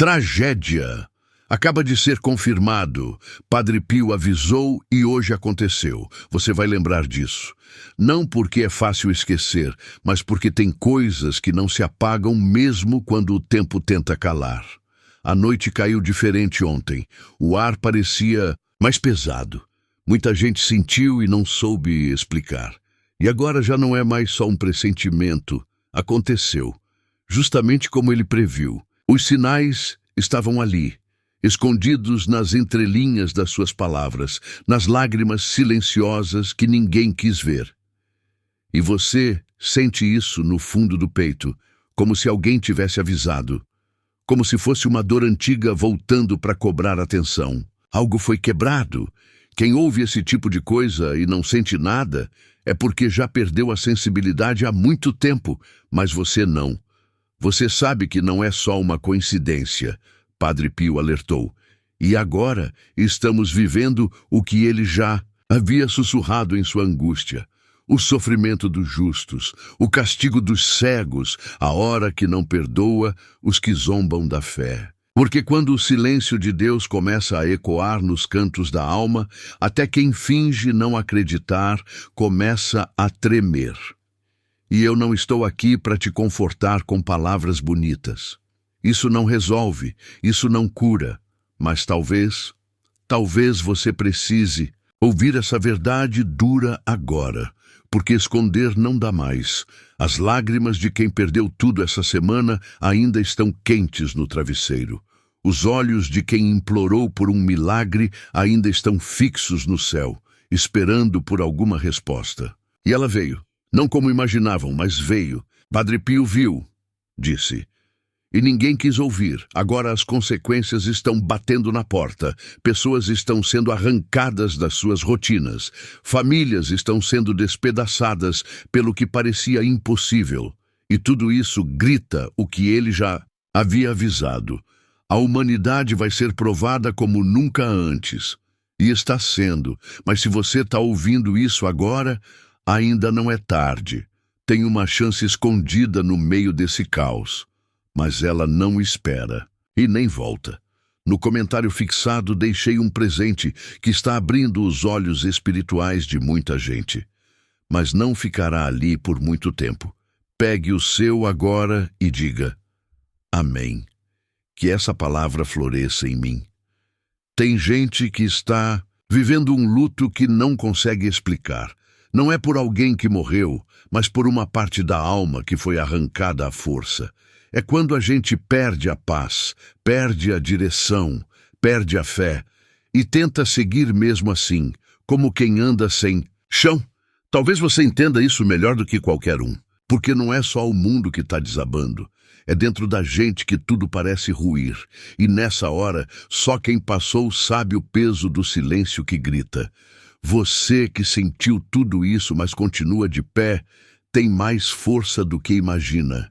Tragédia! Acaba de ser confirmado. Padre Pio avisou e hoje aconteceu. Você vai lembrar disso. Não porque é fácil esquecer, mas porque tem coisas que não se apagam mesmo quando o tempo tenta calar. A noite caiu diferente ontem. O ar parecia mais pesado. Muita gente sentiu e não soube explicar. E agora já não é mais só um pressentimento. Aconteceu. Justamente como ele previu. Os sinais estavam ali, escondidos nas entrelinhas das suas palavras, nas lágrimas silenciosas que ninguém quis ver. E você sente isso no fundo do peito, como se alguém tivesse avisado, como se fosse uma dor antiga voltando para cobrar atenção. Algo foi quebrado. Quem ouve esse tipo de coisa e não sente nada é porque já perdeu a sensibilidade há muito tempo, mas você não. Você sabe que não é só uma coincidência. Padre Pio alertou. E agora estamos vivendo o que ele já havia sussurrado em sua angústia. O sofrimento dos justos, o castigo dos cegos, a hora que não perdoa os que zombam da fé. Porque quando o silêncio de Deus começa a ecoar nos cantos da alma, até quem finge não acreditar começa a tremer. E eu não estou aqui para te confortar com palavras bonitas. Isso não resolve, isso não cura, mas talvez você precise ouvir essa verdade dura agora, porque esconder não dá mais. As lágrimas de quem perdeu tudo essa semana ainda estão quentes no travesseiro. Os olhos de quem implorou por um milagre ainda estão fixos no céu, esperando por alguma resposta. E ela veio, não como imaginavam, mas veio. Padre Pio viu, disse. E ninguém quis ouvir. Agora as consequências estão batendo na porta. Pessoas estão sendo arrancadas das suas rotinas. Famílias estão sendo despedaçadas pelo que parecia impossível. E tudo isso grita o que ele já havia avisado. A humanidade vai ser provada como nunca antes. E está sendo. Mas se você está ouvindo isso agora, ainda não é tarde. Tem uma chance escondida no meio desse caos. Mas ela não espera e nem volta. No comentário fixado deixei um presente que está abrindo os olhos espirituais de muita gente. Mas não ficará ali por muito tempo. Pegue o seu agora e diga: Amém. Que essa palavra floresça em mim. Tem gente que está vivendo um luto que não consegue explicar. Não é por alguém que morreu, mas por uma parte da alma que foi arrancada à força. É quando a gente perde a paz, perde a direção, perde a fé e tenta seguir mesmo assim, como quem anda sem chão. Talvez você entenda isso melhor do que qualquer um, porque não é só o mundo que está desabando. É dentro da gente que tudo parece ruir, e nessa hora só quem passou sabe o peso do silêncio que grita. Você que sentiu tudo isso, mas continua de pé, tem mais força do que imagina.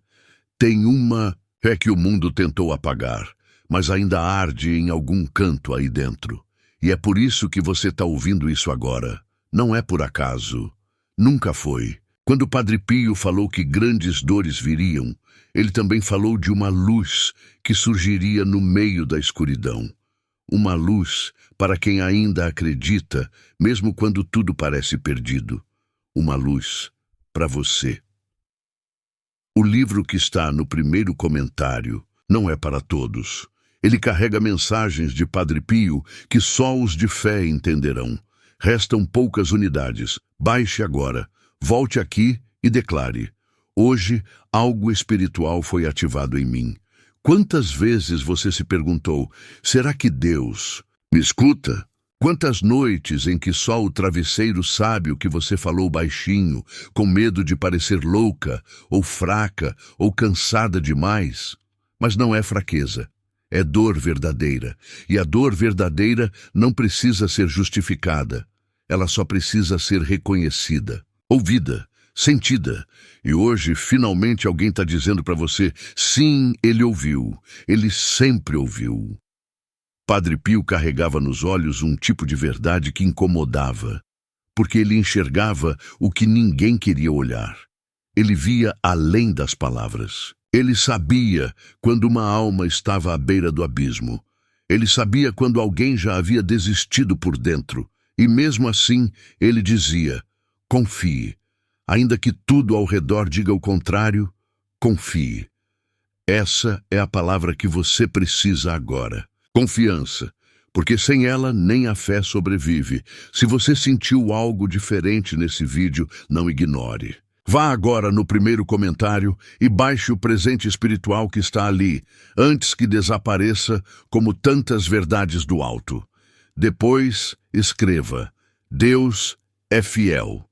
Tem uma fé que o mundo tentou apagar, mas ainda arde em algum canto aí dentro. E é por isso que você está ouvindo isso agora. Não é por acaso. Nunca foi. Quando o Padre Pio falou que grandes dores viriam, ele também falou de uma luz que surgiria no meio da escuridão. Uma luz para quem ainda acredita, mesmo quando tudo parece perdido. Uma luz para você. O livro que está no primeiro comentário não é para todos. Ele carrega mensagens de Padre Pio que só os de fé entenderão. Restam poucas unidades. Baixe agora, volte aqui e declare: Hoje, algo espiritual foi ativado em mim. Quantas vezes você se perguntou: será que Deus me escuta? Quantas noites em que só o travesseiro sabe o que você falou baixinho, com medo de parecer louca, ou fraca, ou cansada demais? Mas não é fraqueza, é dor verdadeira. E a dor verdadeira não precisa ser justificada. Ela só precisa ser reconhecida, ouvida, sentida. E hoje, finalmente, alguém está dizendo para você: sim, ele ouviu, ele sempre ouviu. Padre Pio carregava nos olhos um tipo de verdade que incomodava, porque ele enxergava o que ninguém queria olhar. Ele via além das palavras. Ele sabia quando uma alma estava à beira do abismo. Ele sabia quando alguém já havia desistido por dentro. E mesmo assim, ele dizia: confie. Ainda que tudo ao redor diga o contrário, confie. Essa é a palavra que você precisa agora. Confiança. Porque sem ela, nem a fé sobrevive. Se você sentiu algo diferente nesse vídeo, não ignore. Vá agora no primeiro comentário e baixe o presente espiritual que está ali, antes que desapareça como tantas verdades do alto. Depois, escreva: Deus é fiel.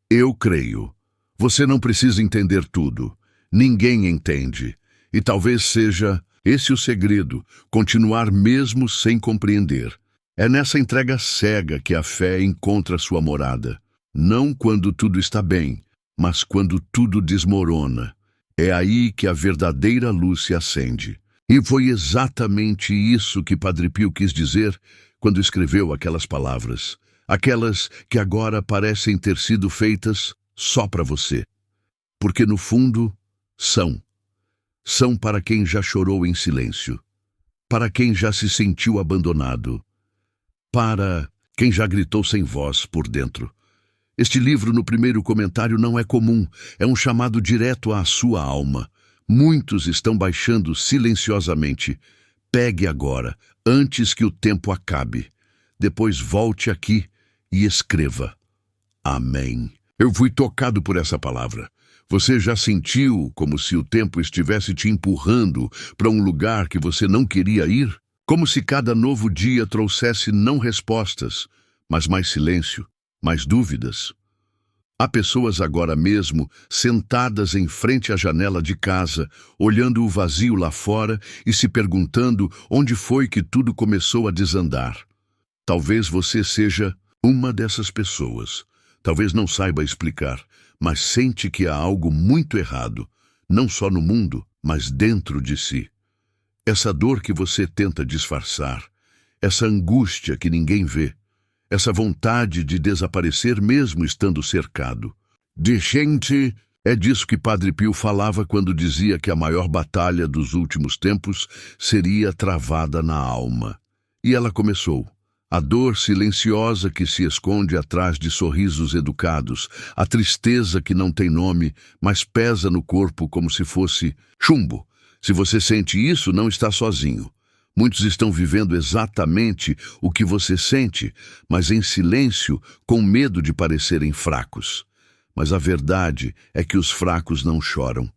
Eu creio. Você não precisa entender tudo. Ninguém entende. E talvez seja esse o segredo, continuar mesmo sem compreender. É nessa entrega cega que a fé encontra sua morada. Não quando tudo está bem, mas quando tudo desmorona. É aí que a verdadeira luz se acende. E foi exatamente isso que Padre Pio quis dizer quando escreveu aquelas palavras. Aquelas que agora parecem ter sido feitas só para você. Porque no fundo, são. São para quem já chorou em silêncio. Para quem já se sentiu abandonado. Para quem já gritou sem voz por dentro. Este livro, no primeiro comentário, não é comum. É um chamado direto à sua alma. Muitos estão baixando silenciosamente. Pegue agora, antes que o tempo acabe. Depois volte aqui e escreva. Amém. Eu fui tocado por essa palavra. Você já sentiu como se o tempo estivesse te empurrando para um lugar que você não queria ir? Como se cada novo dia trouxesse não respostas, mas mais silêncio, mais dúvidas? Há pessoas agora mesmo sentadas em frente à janela de casa, olhando o vazio lá fora e se perguntando onde foi que tudo começou a desandar. Talvez você seja uma dessas pessoas. Talvez não saiba explicar, mas sente que há algo muito errado, não só no mundo, mas dentro de si. Essa dor que você tenta disfarçar, essa angústia que ninguém vê, essa vontade de desaparecer mesmo estando cercado. De gente, é disso que Padre Pio falava quando dizia que a maior batalha dos últimos tempos seria travada na alma. E ela começou. A dor silenciosa que se esconde atrás de sorrisos educados, a tristeza que não tem nome, mas pesa no corpo como se fosse chumbo. Se você sente isso, não está sozinho. Muitos estão vivendo exatamente o que você sente, mas em silêncio, com medo de parecerem fracos. Mas a verdade é que os fracos não choram.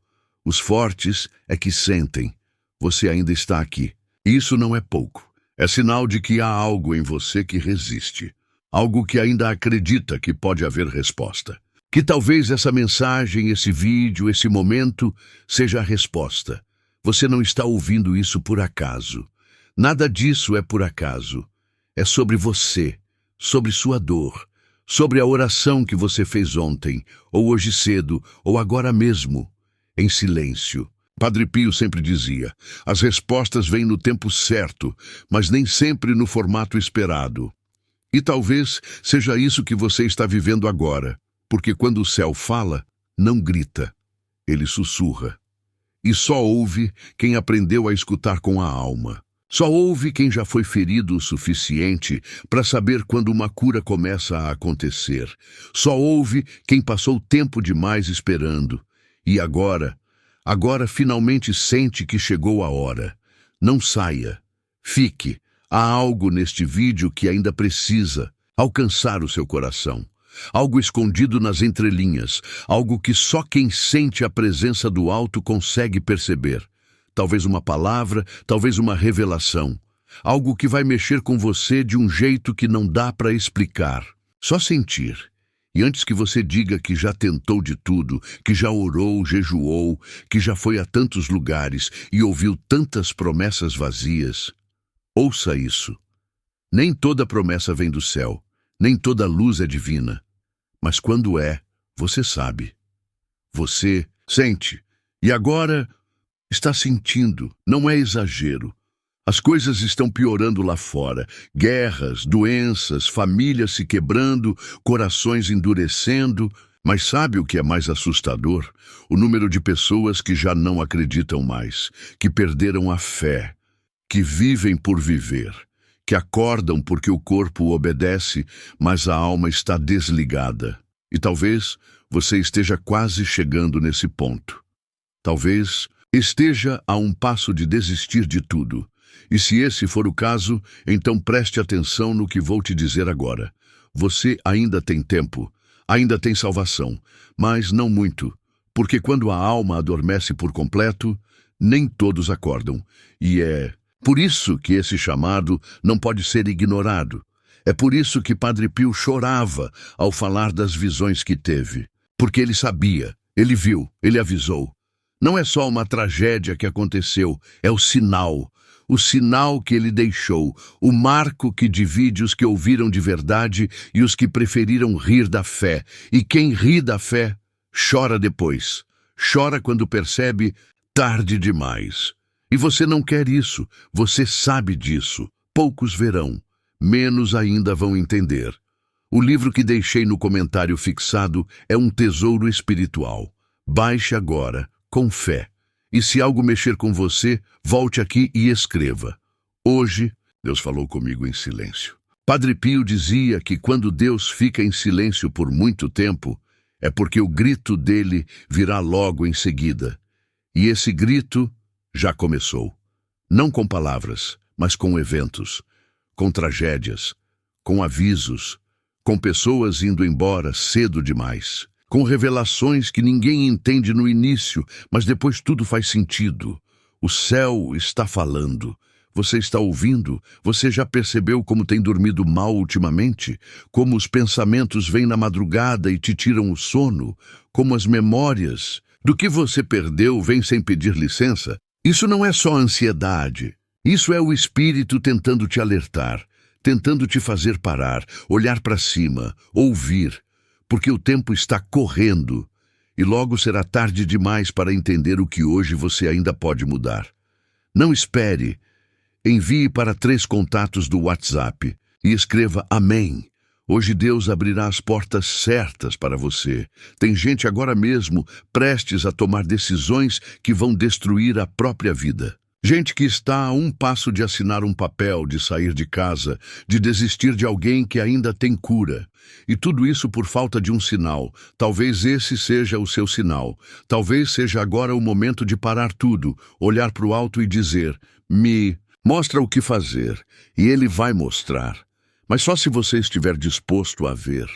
Os fortes é que sentem. Você ainda está aqui. Isso não é pouco. É sinal de que há algo em você que resiste. Algo que ainda acredita que pode haver resposta. Que talvez essa mensagem, esse vídeo, esse momento seja a resposta. Você não está ouvindo isso por acaso. Nada disso é por acaso. É sobre você, sobre sua dor, sobre a oração que você fez ontem, ou hoje cedo, ou agora mesmo, em silêncio. Padre Pio sempre dizia: as respostas vêm no tempo certo, mas nem sempre no formato esperado. E talvez seja isso que você está vivendo agora, porque quando o céu fala, não grita, ele sussurra. E só ouve quem aprendeu a escutar com a alma. Só ouve quem já foi ferido o suficiente para saber quando uma cura começa a acontecer. Só ouve quem passou tempo demais esperando. E agora finalmente sente que chegou a hora. Não saia. Fique. Há algo neste vídeo que ainda precisa alcançar o seu coração. Algo escondido nas entrelinhas. Algo que só quem sente a presença do alto consegue perceber. Talvez uma palavra, talvez uma revelação. Algo que vai mexer com você de um jeito que não dá para explicar. Só sentir. E antes que você diga que já tentou de tudo, que já orou, jejuou, que já foi a tantos lugares e ouviu tantas promessas vazias, ouça isso. Nem toda promessa vem do céu, nem toda luz é divina. Mas quando é, você sabe. Você sente. E agora está sentindo, não é exagero. As coisas estão piorando lá fora. Guerras, doenças, famílias se quebrando, corações endurecendo. Mas sabe o que é mais assustador? O número de pessoas que já não acreditam mais, que perderam a fé, que vivem por viver, que acordam porque o corpo obedece, mas a alma está desligada. E talvez você esteja quase chegando nesse ponto. Talvez esteja a um passo de desistir de tudo. E se esse for o caso, então preste atenção no que vou te dizer agora. Você ainda tem tempo, ainda tem salvação, mas não muito, porque quando a alma adormece por completo, nem todos acordam. E é por isso que esse chamado não pode ser ignorado. É por isso que Padre Pio chorava ao falar das visões que teve. Porque ele sabia, ele viu, ele avisou. Não é só uma tragédia que aconteceu, é o sinal que ele deixou, o marco que divide os que ouviram de verdade e os que preferiram rir da fé. E quem ri da fé, chora depois. Chora quando percebe, tarde demais. E você não quer isso, você sabe disso. Poucos verão, menos ainda vão entender. O livro que deixei no comentário fixado é um tesouro espiritual. Baixe agora, com fé. E se algo mexer com você, volte aqui e escreva. Hoje, Deus falou comigo em silêncio. Padre Pio dizia que quando Deus fica em silêncio por muito tempo, é porque o grito dele virá logo em seguida. E esse grito já começou. Não com palavras, mas com eventos, com tragédias, com avisos, com pessoas indo embora cedo demais, com revelações que ninguém entende no início, mas depois tudo faz sentido. O céu está falando. Você está ouvindo? Você já percebeu como tem dormido mal ultimamente? Como os pensamentos vêm na madrugada e te tiram o sono? Como as memórias do que você perdeu vêm sem pedir licença? Isso não é só ansiedade. Isso é o espírito tentando te alertar, tentando te fazer parar, olhar para cima, ouvir, porque o tempo está correndo e logo será tarde demais para entender o que hoje você ainda pode mudar. Não espere. Envie para 3 contatos do WhatsApp e escreva Amém. Hoje Deus abrirá as portas certas para você. Tem gente agora mesmo prestes a tomar decisões que vão destruir a própria vida. Gente que está a um passo de assinar um papel, de sair de casa, de desistir de alguém que ainda tem cura. E tudo isso por falta de um sinal. Talvez esse seja o seu sinal. Talvez seja agora o momento de parar tudo, olhar para o alto e dizer, me mostra o que fazer, e Ele vai mostrar. Mas só se você estiver disposto a ver.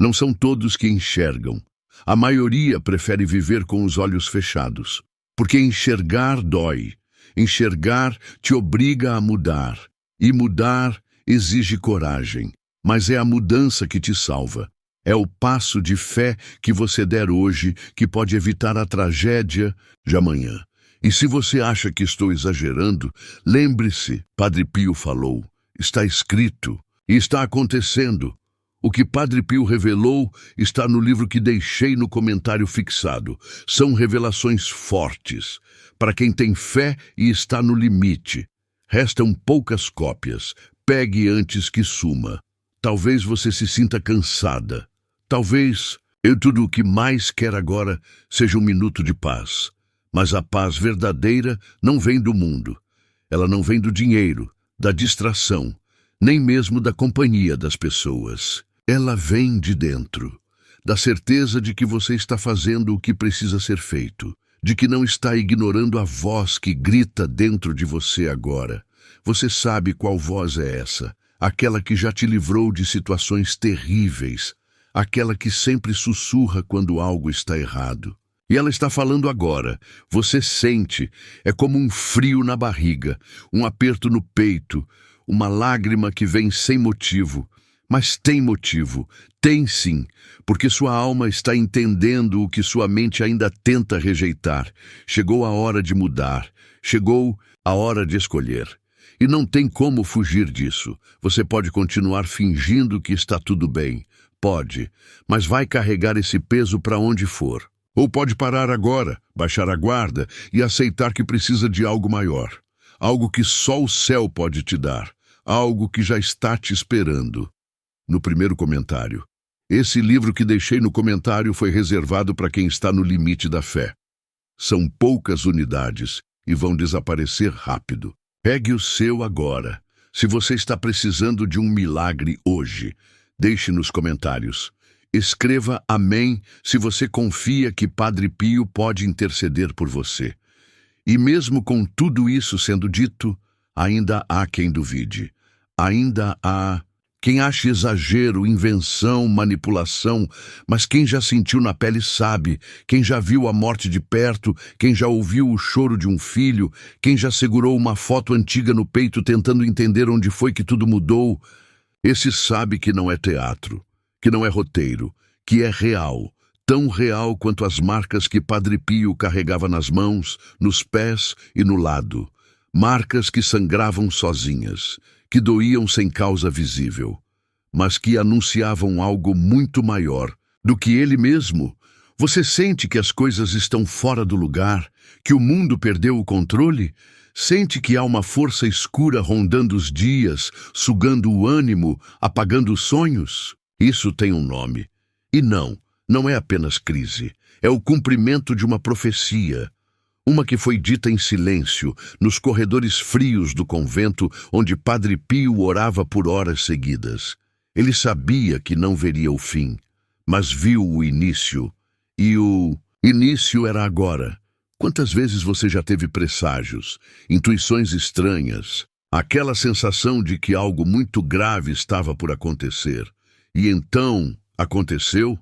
Não são todos que enxergam. A maioria prefere viver com os olhos fechados. Porque enxergar dói. Enxergar te obriga a mudar. E mudar exige coragem. Mas é a mudança que te salva. É o passo de fé que você der hoje que pode evitar a tragédia de amanhã. E se você acha que estou exagerando, lembre-se, Padre Pio falou, está escrito e está acontecendo. O que Padre Pio revelou está no livro que deixei no comentário fixado. São revelações fortes, para quem tem fé e está no limite. Restam poucas cópias, pegue antes que suma. Talvez você se sinta cansada. Talvez tudo o que mais quer agora seja um minuto de paz. Mas a paz verdadeira não vem do mundo. Ela não vem do dinheiro, da distração, nem mesmo da companhia das pessoas. Ela vem de dentro, da certeza de que você está fazendo o que precisa ser feito, de que não está ignorando a voz que grita dentro de você agora. Você sabe qual voz é essa, aquela que já te livrou de situações terríveis, aquela que sempre sussurra quando algo está errado. E ela está falando agora. Você sente, é como um frio na barriga, um aperto no peito, uma lágrima que vem sem motivo. Mas tem motivo, tem sim, porque sua alma está entendendo o que sua mente ainda tenta rejeitar. Chegou a hora de mudar, chegou a hora de escolher. E não tem como fugir disso. Você pode continuar fingindo que está tudo bem. Pode, mas vai carregar esse peso para onde for. Ou pode parar agora, baixar a guarda e aceitar que precisa de algo maior. Algo que só o céu pode te dar. Algo que já está te esperando. No primeiro comentário, Esse livro que deixei no comentário foi reservado para quem está no limite da fé. São poucas unidades e vão desaparecer rápido. Pegue o seu agora. Se você está precisando de um milagre hoje, deixe nos comentários. Escreva amém se você confia que Padre Pio pode interceder por você. E mesmo com tudo isso sendo dito, ainda há quem duvide. Ainda há quem ache exagero, invenção, manipulação, mas quem já sentiu na pele sabe, quem já viu a morte de perto, quem já ouviu o choro de um filho, quem já segurou uma foto antiga no peito tentando entender onde foi que tudo mudou, esse sabe que não é teatro, que não é roteiro, que é real, tão real quanto as marcas que Padre Pio carregava nas mãos, nos pés e no lado, marcas que sangravam sozinhas, que doíam sem causa visível, mas que anunciavam algo muito maior do que ele mesmo. Você sente que as coisas estão fora do lugar, que o mundo perdeu o controle? Sente que há uma força escura rondando os dias, sugando o ânimo, apagando os sonhos? Isso tem um nome. E não é apenas crise. É o cumprimento de uma profecia. Uma que foi dita em silêncio, nos corredores frios do convento, onde Padre Pio orava por horas seguidas. Ele sabia que não veria o fim, mas viu o início. E o início era agora. Quantas vezes você já teve presságios, intuições estranhas, aquela sensação de que algo muito grave estava por acontecer? E então, aconteceu?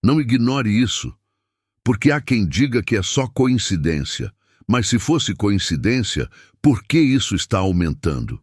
Não ignore isso. Porque há quem diga que é só coincidência. Mas se fosse coincidência, por que isso está aumentando?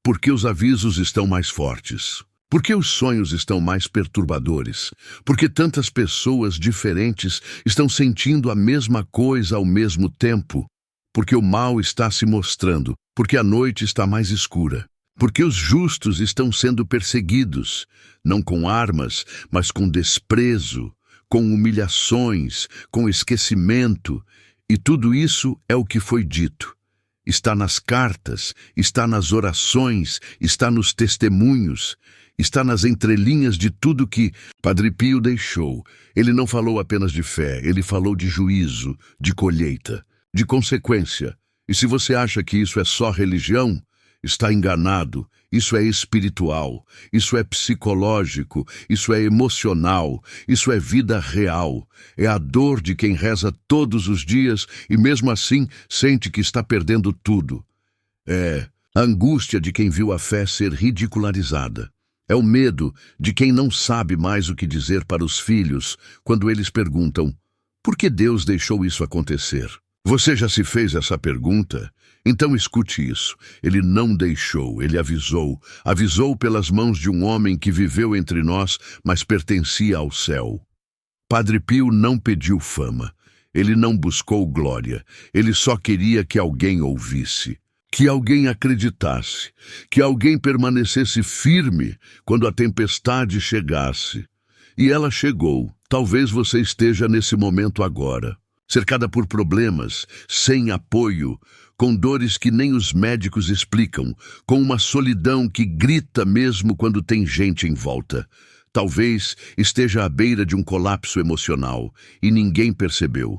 Porque os avisos estão mais fortes. Porque os sonhos estão mais perturbadores. Porque tantas pessoas diferentes estão sentindo a mesma coisa ao mesmo tempo. Porque o mal está se mostrando. Porque a noite está mais escura. Porque os justos estão sendo perseguidos, não com armas, mas com desprezo, com humilhações, com esquecimento, e tudo isso é o que foi dito. Está nas cartas, está nas orações, está nos testemunhos, está nas entrelinhas de tudo que Padre Pio deixou. Ele não falou apenas de fé, ele falou de juízo, de colheita, de consequência. E se você acha que isso é só religião, está enganado. Isso é espiritual, isso é psicológico, isso é emocional, isso é vida real. É a dor de quem reza todos os dias e mesmo assim sente que está perdendo tudo. É a angústia de quem viu a fé ser ridicularizada. É o medo de quem não sabe mais o que dizer para os filhos quando eles perguntam: por que Deus deixou isso acontecer? Você já se fez essa pergunta? Então escute isso. Ele não deixou, ele avisou. Avisou pelas mãos de um homem que viveu entre nós, mas pertencia ao céu. Padre Pio não pediu fama. Ele não buscou glória. Ele só queria que alguém ouvisse, que alguém acreditasse, que alguém permanecesse firme quando a tempestade chegasse. E ela chegou. Talvez você esteja nesse momento agora, cercada por problemas, sem apoio, com dores que nem os médicos explicam, com uma solidão que grita mesmo quando tem gente em volta. Talvez esteja à beira de um colapso emocional e ninguém percebeu.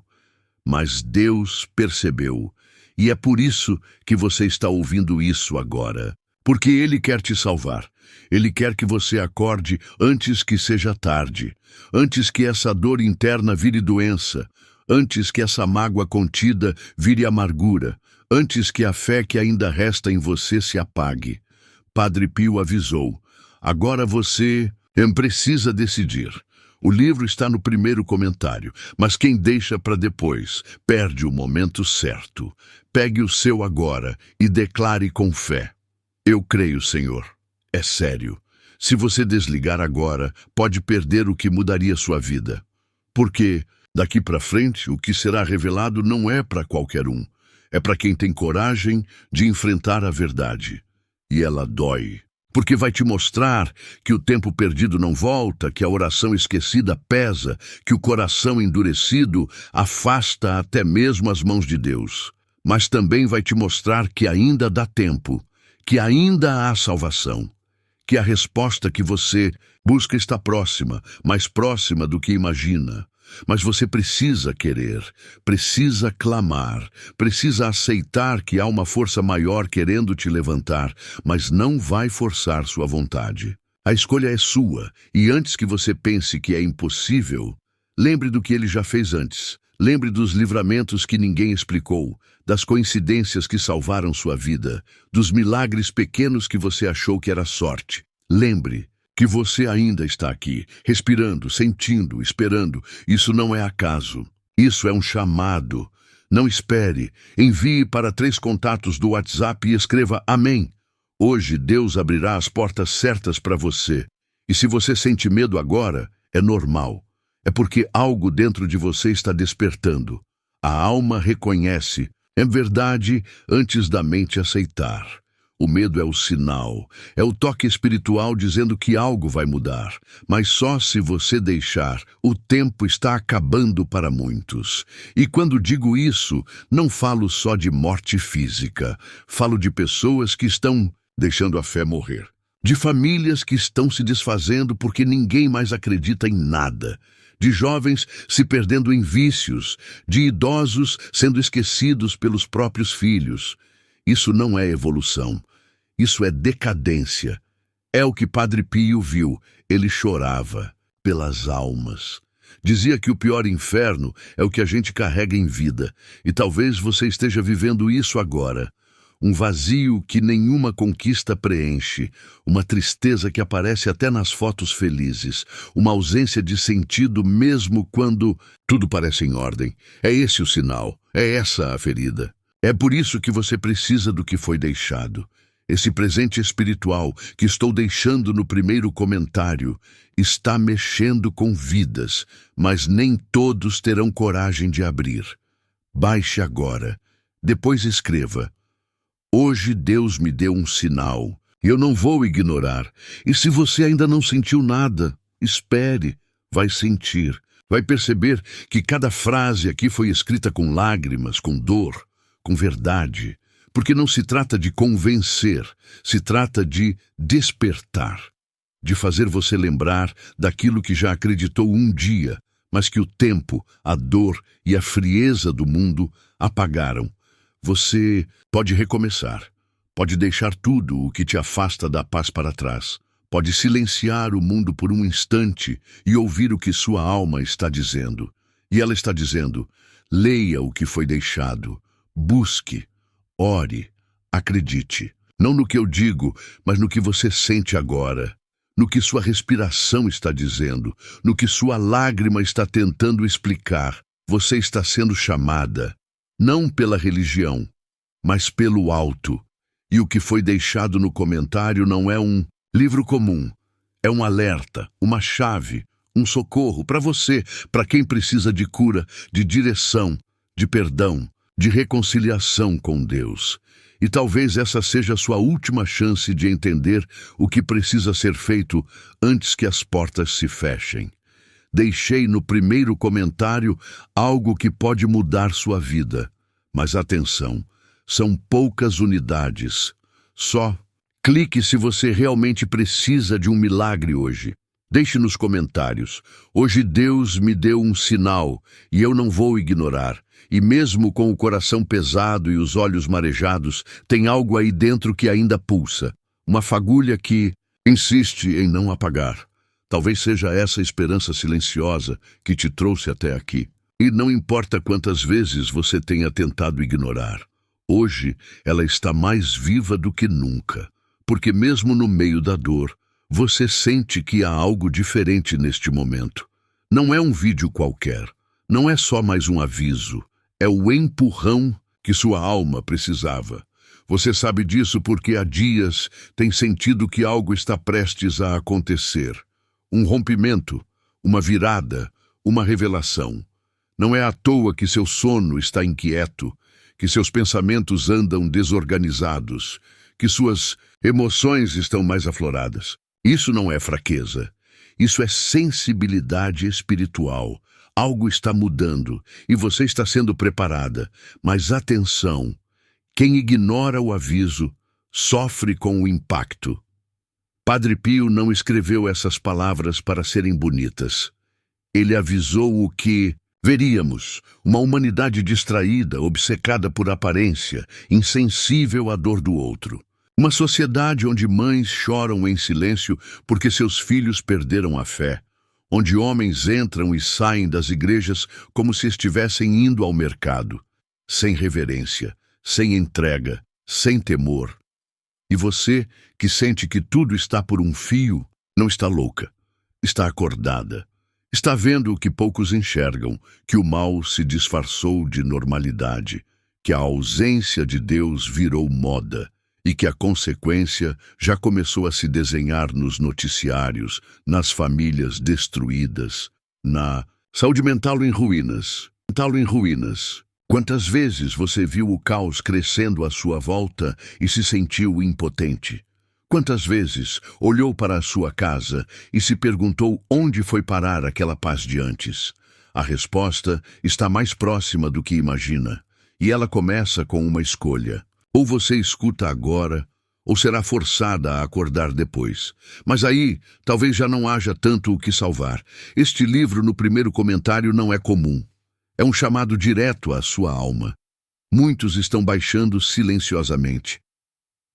Mas Deus percebeu. E é por isso que você está ouvindo isso agora. Porque Ele quer te salvar. Ele quer que você acorde antes que seja tarde, antes que essa dor interna vire doença, antes que essa mágoa contida vire amargura, antes que a fé que ainda resta em você se apague. Padre Pio avisou. Agora você precisa decidir. O livro está no primeiro comentário, mas quem deixa para depois perde o momento certo. Pegue o seu agora e declare com fé: eu creio, Senhor. É sério. Se você desligar agora, pode perder o que mudaria sua vida. Porque daqui para frente, o que será revelado não é para qualquer um. É para quem tem coragem de enfrentar a verdade. E ela dói. Porque vai te mostrar que o tempo perdido não volta, que a oração esquecida pesa, que o coração endurecido afasta até mesmo as mãos de Deus. Mas também vai te mostrar que ainda dá tempo, que ainda há salvação, que a resposta que você busca está próxima, mais próxima do que imagina. Mas você precisa querer, precisa clamar, precisa aceitar que há uma força maior querendo te levantar, mas não vai forçar sua vontade. A escolha é sua, e antes que você pense que é impossível, lembre do que ele já fez antes. Lembre dos livramentos que ninguém explicou, das coincidências que salvaram sua vida, dos milagres pequenos que você achou que era sorte. Lembre que você ainda está aqui, respirando, sentindo, esperando. Isso não é acaso. Isso é um chamado. Não espere. Envie para 3 contatos do WhatsApp e escreva Amém. Hoje Deus abrirá as portas certas para você. E se você sente medo agora, é normal. É porque algo dentro de você está despertando. A alma reconhece. É verdade antes da mente aceitar. O medo é o sinal, é o toque espiritual dizendo que algo vai mudar. Mas só se você deixar. O tempo está acabando para muitos. E quando digo isso, não falo só de morte física. Falo de pessoas que estão deixando a fé morrer. De famílias que estão se desfazendo porque ninguém mais acredita em nada. De jovens se perdendo em vícios. De idosos sendo esquecidos pelos próprios filhos. Isso não é evolução. Isso é decadência. É o que Padre Pio viu. Ele chorava pelas almas. Dizia que o pior inferno é o que a gente carrega em vida. E talvez você esteja vivendo isso agora. Um vazio que nenhuma conquista preenche. Uma tristeza que aparece até nas fotos felizes. Uma ausência de sentido mesmo quando tudo parece em ordem. É esse o sinal. É essa a ferida. É por isso que você precisa do que foi deixado. Esse presente espiritual que estou deixando no primeiro comentário está mexendo com vidas, mas nem todos terão coragem de abrir. Baixe agora. Depois escreva. Hoje Deus me deu um sinal. Eu não vou ignorar. E se você ainda não sentiu nada, espere. Vai sentir. Vai perceber que cada frase aqui foi escrita com lágrimas, com dor, com verdade, porque não se trata de convencer, se trata de despertar, de fazer você lembrar daquilo que já acreditou um dia, mas que o tempo, a dor e a frieza do mundo apagaram. Você pode recomeçar, pode deixar tudo o que te afasta da paz para trás, pode silenciar o mundo por um instante e ouvir o que sua alma está dizendo. E ela está dizendo, leia o que foi deixado. Busque, ore, acredite. Não no que eu digo, mas no que você sente agora. No que sua respiração está dizendo. No que sua lágrima está tentando explicar. Você está sendo chamada, não pela religião, mas pelo alto. E o que foi deixado no comentário não é um livro comum. É um alerta, uma chave, um socorro para você, para quem precisa de cura, de direção, de perdão, de reconciliação com Deus. E talvez essa seja a sua última chance de entender o que precisa ser feito antes que as portas se fechem. Deixei no primeiro comentário algo que pode mudar sua vida. Mas atenção, são poucas unidades. Só clique se você realmente precisa de um milagre hoje. Deixe nos comentários. Hoje Deus me deu um sinal e eu não vou ignorar. E mesmo com o coração pesado e os olhos marejados, tem algo aí dentro que ainda pulsa. Uma fagulha que insiste em não apagar. Talvez seja essa esperança silenciosa que te trouxe até aqui. E não importa quantas vezes você tenha tentado ignorar. Hoje ela está mais viva do que nunca. Porque mesmo no meio da dor, você sente que há algo diferente neste momento. Não é um vídeo qualquer. Não é só mais um aviso. É o empurrão que sua alma precisava. Você sabe disso porque há dias tem sentido que algo está prestes a acontecer. Um rompimento, uma virada, uma revelação. Não é à toa que seu sono está inquieto, que seus pensamentos andam desorganizados, que suas emoções estão mais afloradas. Isso não é fraqueza. Isso é sensibilidade espiritual. Algo está mudando e você está sendo preparada. Mas atenção, quem ignora o aviso sofre com o impacto. Padre Pio não escreveu essas palavras para serem bonitas. Ele avisou o que veríamos: uma humanidade distraída, obcecada por aparência, insensível à dor do outro. Uma sociedade onde mães choram em silêncio porque seus filhos perderam a fé. Onde homens entram e saem das igrejas como se estivessem indo ao mercado, sem reverência, sem entrega, sem temor. E você, que sente que tudo está por um fio, não está louca, está acordada. Está vendo o que poucos enxergam, que o mal se disfarçou de normalidade, que a ausência de Deus virou moda e que a consequência já começou a se desenhar nos noticiários, nas famílias destruídas, na saúde mental em ruínas. Quantas vezes você viu o caos crescendo à sua volta e se sentiu impotente? Quantas vezes olhou para a sua casa e se perguntou onde foi parar aquela paz de antes? A resposta está mais próxima do que imagina, e ela começa com uma escolha. Ou você escuta agora, ou será forçada a acordar depois. Mas aí, talvez já não haja tanto o que salvar. Este livro, no primeiro comentário, não é comum. É um chamado direto à sua alma. Muitos estão baixando silenciosamente.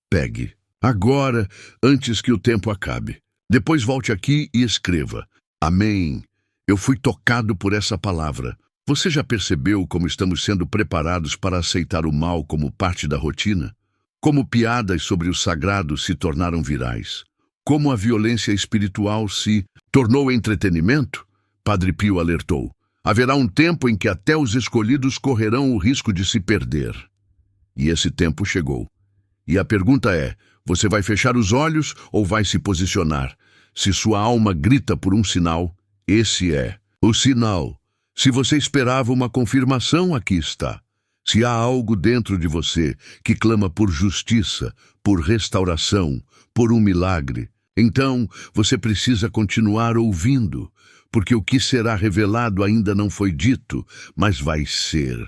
Pegue. Agora, antes que o tempo acabe. Depois volte aqui e escreva: Amém. Eu fui tocado por essa palavra. Você já percebeu como estamos sendo preparados para aceitar o mal como parte da rotina? Como piadas sobre o sagrado se tornaram virais? Como a violência espiritual se tornou entretenimento? Padre Pio alertou: haverá um tempo em que até os escolhidos correrão o risco de se perder. E esse tempo chegou. E a pergunta é: você vai fechar os olhos ou vai se posicionar? Se sua alma grita por um sinal, esse é o sinal. Se você esperava uma confirmação, aqui está. Se há algo dentro de você que clama por justiça, por restauração, por um milagre, então você precisa continuar ouvindo, porque o que será revelado ainda não foi dito, mas vai ser.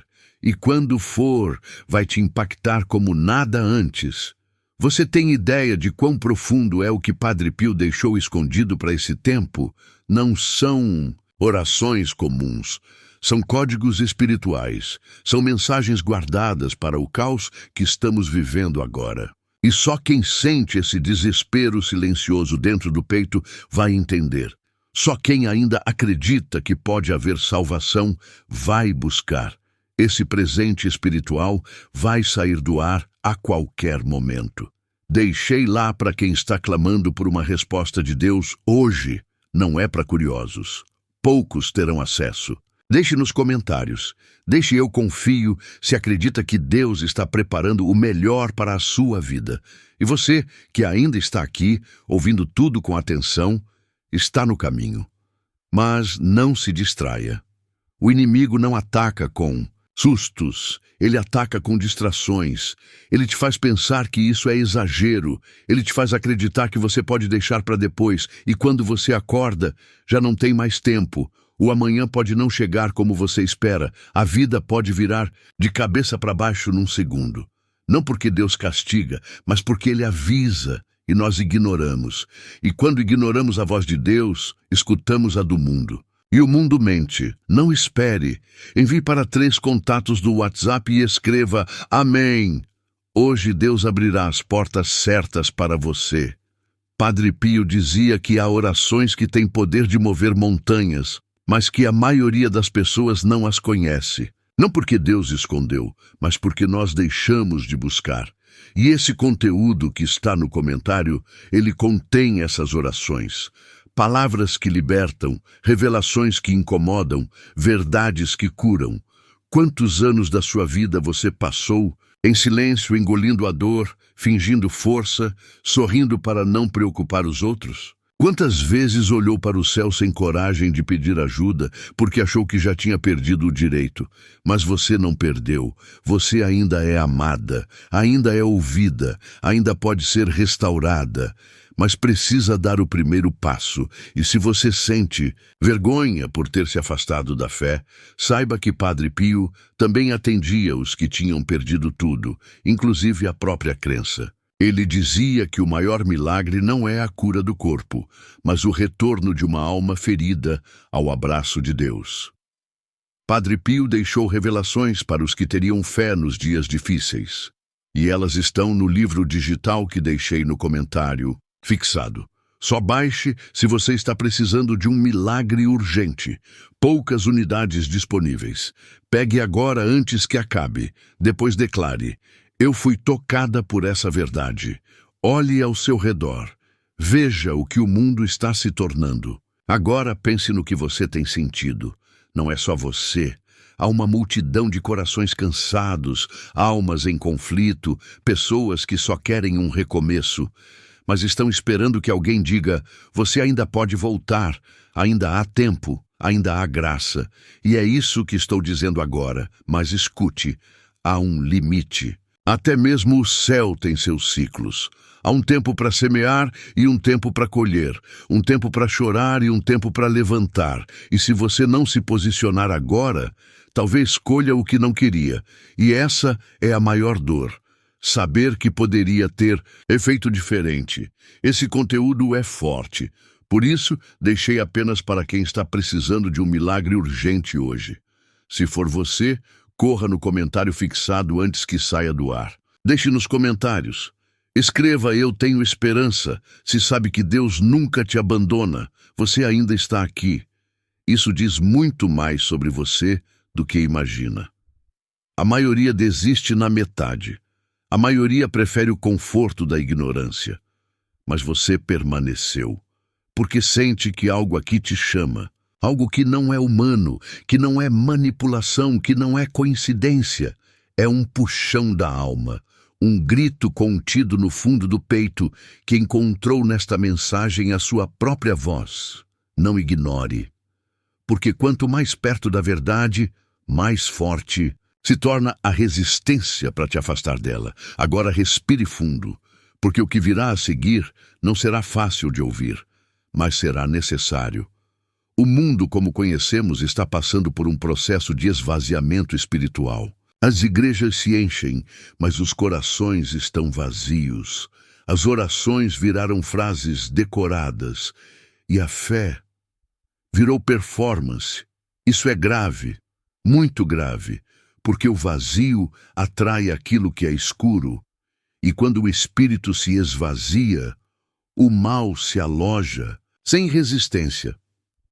E quando for, vai te impactar como nada antes. Você tem ideia de quão profundo é o que Padre Pio deixou escondido para esse tempo? Não são orações comuns. São códigos espirituais. São mensagens guardadas para o caos que estamos vivendo agora. E só quem sente esse desespero silencioso dentro do peito vai entender. Só quem ainda acredita que pode haver salvação vai buscar. Esse presente espiritual vai sair do ar a qualquer momento. Deixei lá para quem está clamando por uma resposta de Deus hoje. Não é para curiosos. Poucos terão acesso. Deixe nos comentários. Deixe eu confio se acredita que Deus está preparando o melhor para a sua vida. E você, que ainda está aqui, ouvindo tudo com atenção, está no caminho. Mas não se distraia. O inimigo não ataca com sustos, ele ataca com distrações. Ele te faz pensar que isso é exagero. Ele te faz acreditar que você pode deixar para depois. E quando você acorda, já não tem mais tempo. O amanhã pode não chegar como você espera. A vida pode virar de cabeça para baixo num segundo. Não porque Deus castiga, mas porque Ele avisa e nós ignoramos. E quando ignoramos a voz de Deus, escutamos a do mundo. E o mundo mente. Não espere. Envie para 3 contatos do WhatsApp e escreva: Amém. Hoje Deus abrirá as portas certas para você. Padre Pio dizia que há orações que têm poder de mover montanhas, mas que a maioria das pessoas não as conhece. Não porque Deus escondeu, mas porque nós deixamos de buscar. E esse conteúdo que está no comentário, ele contém essas orações. Palavras que libertam, revelações que incomodam, verdades que curam. Quantos anos da sua vida você passou em silêncio, engolindo a dor, fingindo força, sorrindo para não preocupar os outros? Quantas vezes olhou para o céu sem coragem de pedir ajuda, porque achou que já tinha perdido o direito? Mas você não perdeu. Você ainda é amada, ainda é ouvida, ainda pode ser restaurada. Mas precisa dar o primeiro passo. E se você sente vergonha por ter se afastado da fé, saiba que Padre Pio também atendia os que tinham perdido tudo, inclusive a própria crença. Ele dizia que o maior milagre não é a cura do corpo, mas o retorno de uma alma ferida ao abraço de Deus. Padre Pio deixou revelações para os que teriam fé nos dias difíceis, e elas estão no livro digital que deixei no comentário fixado. Só baixe se você está precisando de um milagre urgente. Poucas unidades disponíveis. Pegue agora antes que acabe. Depois declare: eu fui tocada por essa verdade. Olhe ao seu redor. Veja o que o mundo está se tornando. Agora pense no que você tem sentido. Não é só você. Há uma multidão de corações cansados, almas em conflito, pessoas que só querem um recomeço, mas estão esperando que alguém diga: você ainda pode voltar, ainda há tempo, ainda há graça. E é isso que estou dizendo agora, mas escute, há um limite. Até mesmo o céu tem seus ciclos. Há um tempo para semear e um tempo para colher, um tempo para chorar e um tempo para levantar. E se você não se posicionar agora, talvez colha o que não queria. E essa é a maior dor. Saber que poderia ter efeito diferente. Esse conteúdo é forte. Por isso, deixei apenas para quem está precisando de um milagre urgente hoje. Se for você, corra no comentário fixado antes que saia do ar. Deixe nos comentários. Escreva: eu tenho esperança. Se sabe que Deus nunca te abandona, você ainda está aqui. Isso diz muito mais sobre você do que imagina. A maioria desiste na metade. A maioria prefere o conforto da ignorância. Mas você permaneceu, porque sente que algo aqui te chama. Algo que não é humano, que não é manipulação, que não é coincidência. É um puxão da alma, um grito contido no fundo do peito que encontrou nesta mensagem a sua própria voz. Não ignore, porque quanto mais perto da verdade, mais forte se torna a resistência para te afastar dela. Agora respire fundo, porque o que virá a seguir não será fácil de ouvir, mas será necessário. O mundo como conhecemos está passando por um processo de esvaziamento espiritual. As igrejas se enchem, mas os corações estão vazios. As orações viraram frases decoradas e a fé virou performance. Isso é grave, muito grave, porque o vazio atrai aquilo que é escuro, e quando o espírito se esvazia, o mal se aloja sem resistência.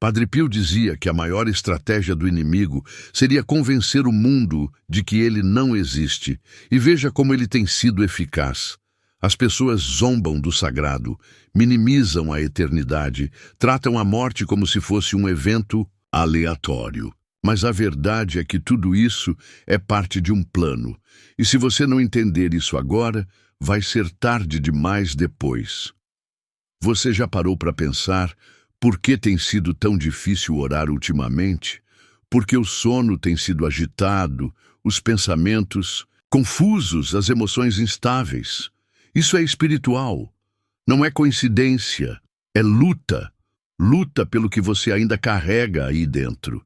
Padre Pio dizia que a maior estratégia do inimigo seria convencer o mundo de que ele não existe, e veja como ele tem sido eficaz. As pessoas zombam do sagrado, minimizam a eternidade, tratam a morte como se fosse um evento aleatório. Mas a verdade é que tudo isso é parte de um plano, e se você não entender isso agora, vai ser tarde demais depois. Você já parou para pensar por que tem sido tão difícil orar ultimamente? Porque o sono tem sido agitado, os pensamentos confusos, as emoções instáveis. Isso é espiritual, não é coincidência, é luta. Luta pelo que você ainda carrega aí dentro.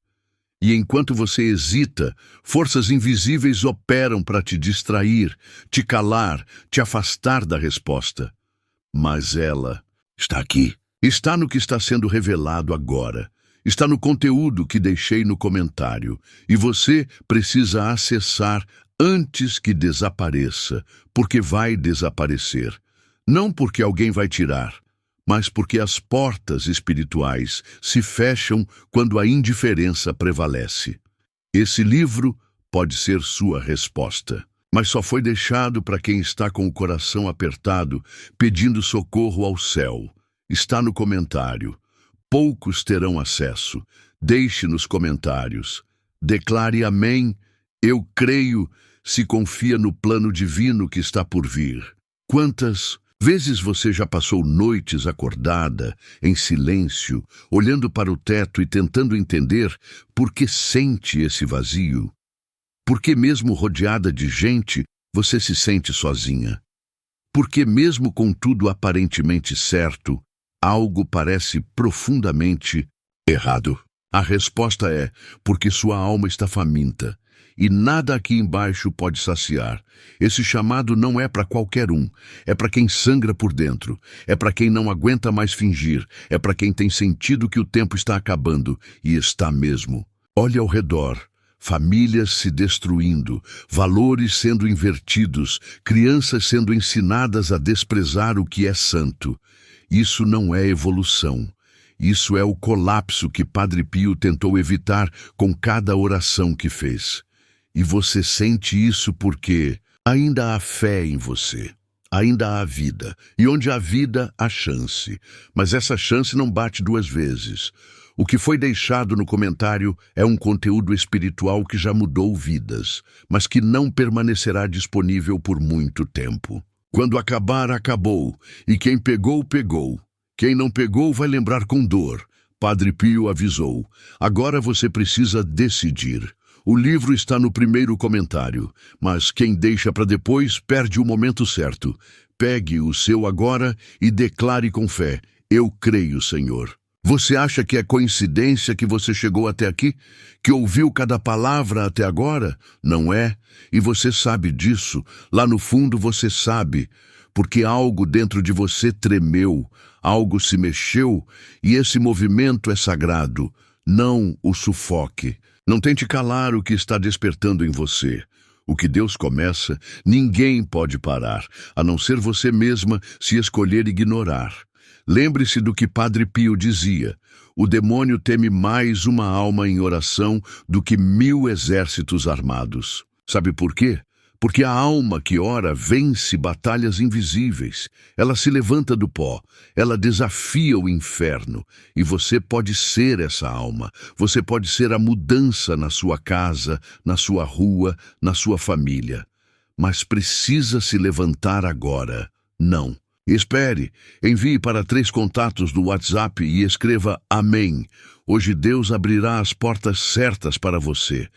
E enquanto você hesita, forças invisíveis operam para te distrair, te calar, te afastar da resposta. Mas ela está aqui. Está no que está sendo revelado agora. Está no conteúdo que deixei no comentário. E você precisa acessar antes que desapareça, porque vai desaparecer. Não porque alguém vai tirar, mas porque as portas espirituais se fecham quando a indiferença prevalece. Esse livro pode ser sua resposta, mas só foi deixado para quem está com o coração apertado, pedindo socorro ao céu. Está no comentário. Poucos terão acesso. Deixe nos comentários. Declare amém. Eu creio, se confia no plano divino que está por vir. Quantas vezes você já passou noites acordada, em silêncio, olhando para o teto e tentando entender por que sente esse vazio? Por que mesmo rodeada de gente, você se sente sozinha? Por que mesmo com tudo aparentemente certo, algo parece profundamente errado? A resposta é porque sua alma está faminta. e nada aqui embaixo pode saciar. Esse chamado não é para qualquer um, é para quem sangra por dentro, é para quem não aguenta mais fingir, é para quem tem sentido que o tempo está acabando, e está mesmo. Olhe ao redor. Famílias se destruindo, valores sendo invertidos, crianças sendo ensinadas a desprezar o que é santo. Isso não é evolução. Isso é o colapso que Padre Pio tentou evitar com cada oração que fez. E você sente isso porque ainda há fé em você. Ainda há vida. E onde há vida, há chance. Mas essa chance não bate duas vezes. O que foi deixado no comentário é um conteúdo espiritual que já mudou vidas, mas que não permanecerá disponível por muito tempo. Quando acabar, acabou, e quem pegou, pegou. Quem não pegou vai lembrar com dor. Padre Pio avisou. Agora você precisa decidir. O livro está no primeiro comentário, mas quem deixa para depois perde o momento certo. Pegue o seu agora e declare com fé: eu creio, Senhor. Você acha que é coincidência que você chegou até aqui? Que ouviu cada palavra até agora? Não é. E você sabe disso. Lá no fundo você sabe. Porque algo dentro de você tremeu, algo se mexeu, e esse movimento é sagrado. Não o sufoque. Não tente calar o que está despertando em você. O que Deus começa, ninguém pode parar, a não ser você mesma se escolher ignorar. Lembre-se do que Padre Pio dizia: o demônio teme mais uma alma em oração do que 1000 exércitos armados. Sabe por quê? Porque a alma que ora vence batalhas invisíveis. Ela se levanta do pó, ela desafia o inferno. E você pode ser essa alma. Você pode ser a mudança na sua casa, na sua rua, na sua família. Mas precisa se levantar agora. Não. Espere, envie para 3 contatos do WhatsApp e escreva Amém. Hoje Deus abrirá as portas certas para você.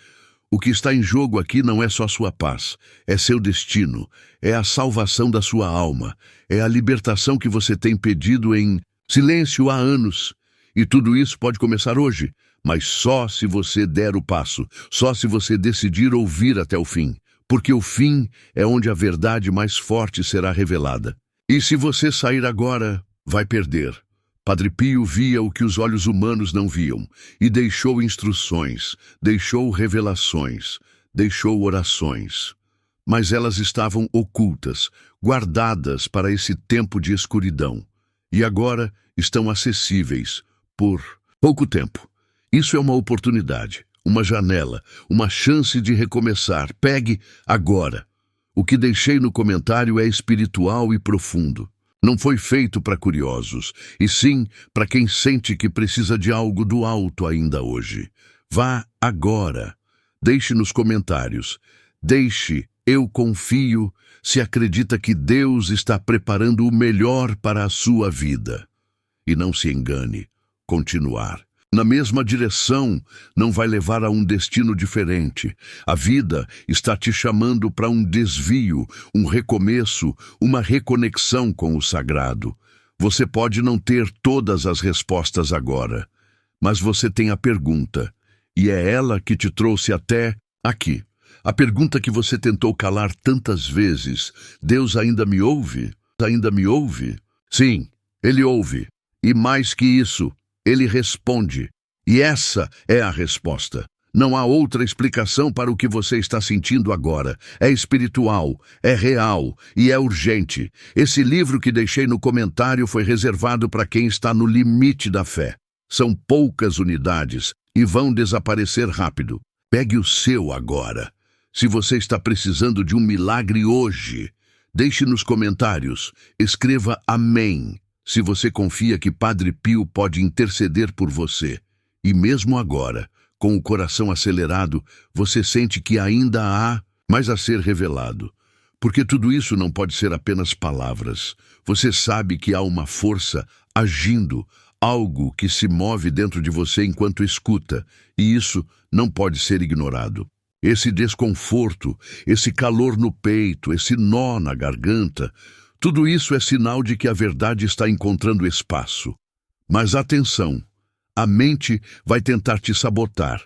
O que está em jogo aqui não é só sua paz, é seu destino, é a salvação da sua alma, é a libertação que você tem pedido em silêncio há anos. E tudo isso pode começar hoje, mas só se você der o passo, só se você decidir ouvir até o fim, porque o fim é onde a verdade mais forte será revelada. E se você sair agora, vai perder. Padre Pio via o que os olhos humanos não viam, e deixou instruções, deixou revelações, deixou orações. Mas elas estavam ocultas, guardadas para esse tempo de escuridão. E agora estão acessíveis por pouco tempo. Isso é uma oportunidade, uma janela, uma chance de recomeçar. Pegue agora. O que deixei no comentário é espiritual e profundo. Não foi feito para curiosos, e sim para quem sente que precisa de algo do alto ainda hoje. Vá agora. Deixe nos comentários. Deixe, eu confio, se acredita que Deus está preparando o melhor para a sua vida. E não se engane, continuar na mesma direção não vai levar a um destino diferente. A vida está te chamando para um desvio, um recomeço, uma reconexão com o sagrado. Você pode não ter todas as respostas agora, mas você tem a pergunta, e é ela que te trouxe até aqui. A pergunta que você tentou calar tantas vezes: Deus ainda me ouve? Ainda me ouve? Sim, Ele ouve. E mais que isso, Ele responde. E essa é a resposta. Não há outra explicação para o que você está sentindo agora. É espiritual, é real e é urgente. Esse livro que deixei no comentário foi reservado para quem está no limite da fé. São poucas unidades e vão desaparecer rápido. Pegue o seu agora. Se você está precisando de um milagre hoje, deixe nos comentários. Escreva Amém. Se você confia que Padre Pio pode interceder por você. E mesmo agora, com o coração acelerado, você sente que ainda há mais a ser revelado. Porque tudo isso não pode ser apenas palavras. Você sabe que há uma força agindo, algo que se move dentro de você enquanto escuta, e isso não pode ser ignorado. Esse desconforto, esse calor no peito, esse nó na garganta, tudo isso é sinal de que a verdade está encontrando espaço. Mas atenção, a mente vai tentar te sabotar.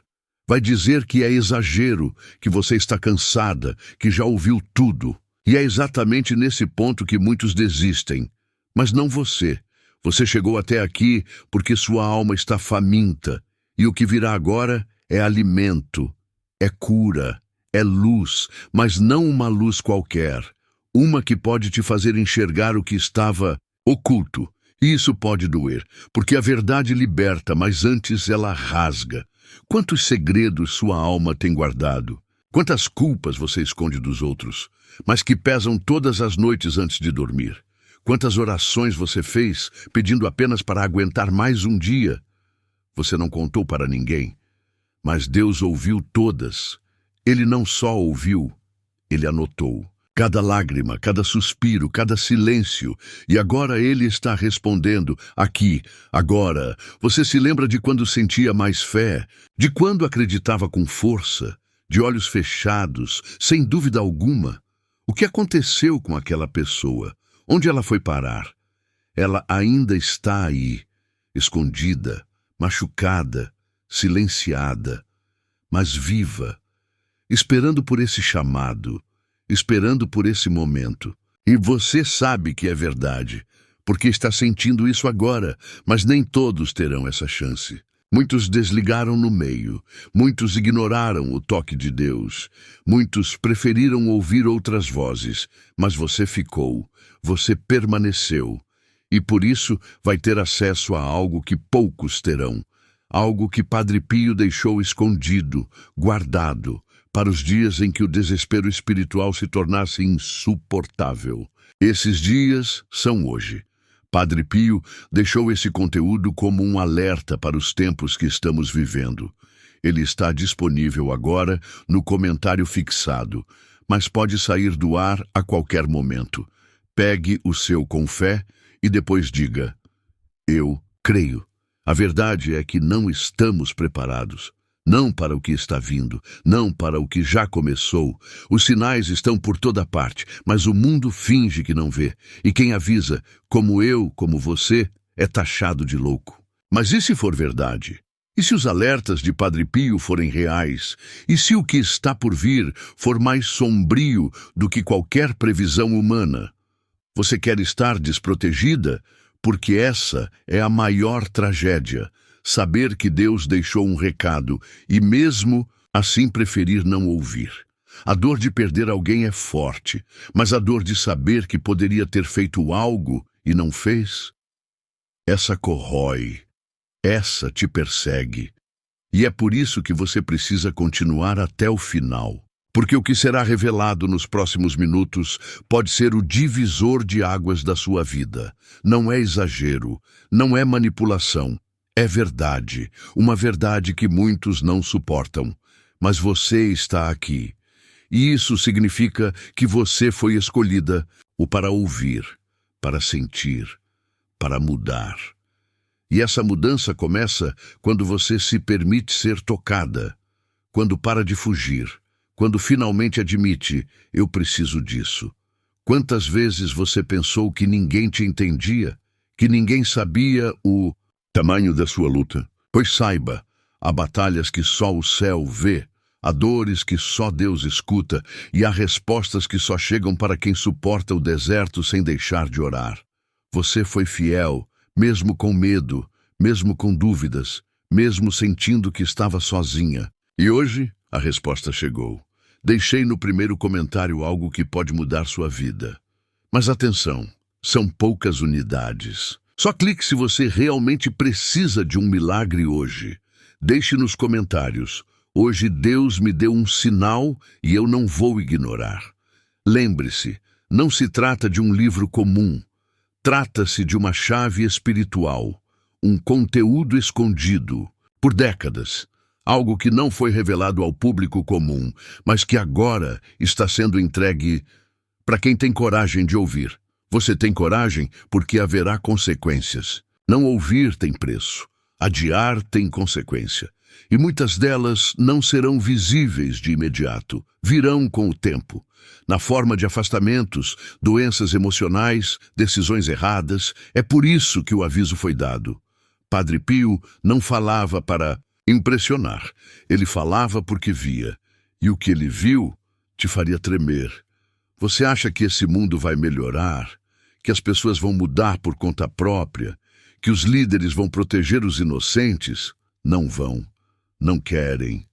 Vai dizer que é exagero, que você está cansada, que já ouviu tudo. E é exatamente nesse ponto que muitos desistem. Mas não você. Você chegou até aqui porque sua alma está faminta. E o que virá agora é alimento, é cura, é luz, mas não uma luz qualquer. Uma que pode te fazer enxergar o que estava oculto. E isso pode doer, porque a verdade liberta, mas antes ela rasga. Quantos segredos sua alma tem guardado? Quantas culpas você esconde dos outros, mas que pesam todas as noites antes de dormir? Quantas orações você fez pedindo apenas para aguentar mais um dia? Você não contou para ninguém, mas Deus ouviu todas. Ele não só ouviu, ele anotou. Cada lágrima, cada suspiro, cada silêncio. E agora ele está respondendo, aqui, agora. Você se lembra de quando sentia mais fé? De quando acreditava com força? De olhos fechados, sem dúvida alguma? O que aconteceu com aquela pessoa? Onde ela foi parar? Ela ainda está aí, escondida, machucada, silenciada, mas viva, esperando por esse chamado, esperando por esse momento. E você sabe que é verdade, porque está sentindo isso agora, mas nem todos terão essa chance. Muitos desligaram no meio, muitos ignoraram o toque de Deus, muitos preferiram ouvir outras vozes, mas você ficou, você permaneceu, e por isso vai ter acesso a algo que poucos terão, algo que Padre Pio deixou escondido, guardado, para os dias em que o desespero espiritual se tornasse insuportável. Esses dias são hoje. Padre Pio deixou esse conteúdo como um alerta para os tempos que estamos vivendo. Ele está disponível agora no comentário fixado, mas pode sair do ar a qualquer momento. Pegue o seu com fé e depois diga: eu creio. A verdade é que não estamos preparados. Não para o que está vindo, não para o que já começou. Os sinais estão por toda parte, mas o mundo finge que não vê. E quem avisa, como eu, como você, é taxado de louco. Mas e se for verdade? E se os alertas de Padre Pio forem reais? E se o que está por vir for mais sombrio do que qualquer previsão humana? Você quer estar desprotegida? Porque essa é a maior tragédia. Saber que Deus deixou um recado e mesmo assim preferir não ouvir. A dor de perder alguém é forte, mas a dor de saber que poderia ter feito algo e não fez, essa corrói, essa te persegue. E é por isso que você precisa continuar até o final. Porque o que será revelado nos próximos minutos pode ser o divisor de águas da sua vida. Não é exagero, não é manipulação. É verdade, uma verdade que muitos não suportam, mas você está aqui. E isso significa que você foi escolhida para ouvir, para sentir, para mudar. E essa mudança começa quando você se permite ser tocada, quando para de fugir, quando finalmente admite, eu preciso disso. Quantas vezes você pensou que ninguém te entendia, que ninguém sabia o tamanho da sua luta? Pois saiba, há batalhas que só o céu vê, há dores que só Deus escuta e há respostas que só chegam para quem suporta o deserto sem deixar de orar. Você foi fiel, mesmo com medo, mesmo com dúvidas, mesmo sentindo que estava sozinha. E hoje, a resposta chegou. Deixei no primeiro comentário algo que pode mudar sua vida. Mas atenção, são poucas unidades. Só clique se você realmente precisa de um milagre hoje. Deixe nos comentários. Hoje Deus me deu um sinal e eu não vou ignorar. Lembre-se, não se trata de um livro comum. Trata-se de uma chave espiritual, um conteúdo escondido por décadas. Algo que não foi revelado ao público comum, mas que agora está sendo entregue para quem tem coragem de ouvir. Você tem coragem porque haverá consequências. Não ouvir tem preço. Adiar tem consequência. E muitas delas não serão visíveis de imediato. Virão com o tempo. Na forma de afastamentos, doenças emocionais, decisões erradas. É por isso que o aviso foi dado. Padre Pio não falava para impressionar. Ele falava porque via, e o que ele viu te faria tremer. Você acha que esse mundo vai melhorar? Que as pessoas vão mudar por conta própria? Que os líderes vão proteger os inocentes? Não vão, não querem,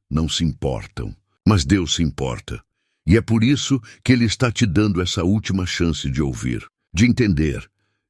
não se importam. Mas Deus se importa. E é por isso que Ele está te dando essa última chance de ouvir, de entender,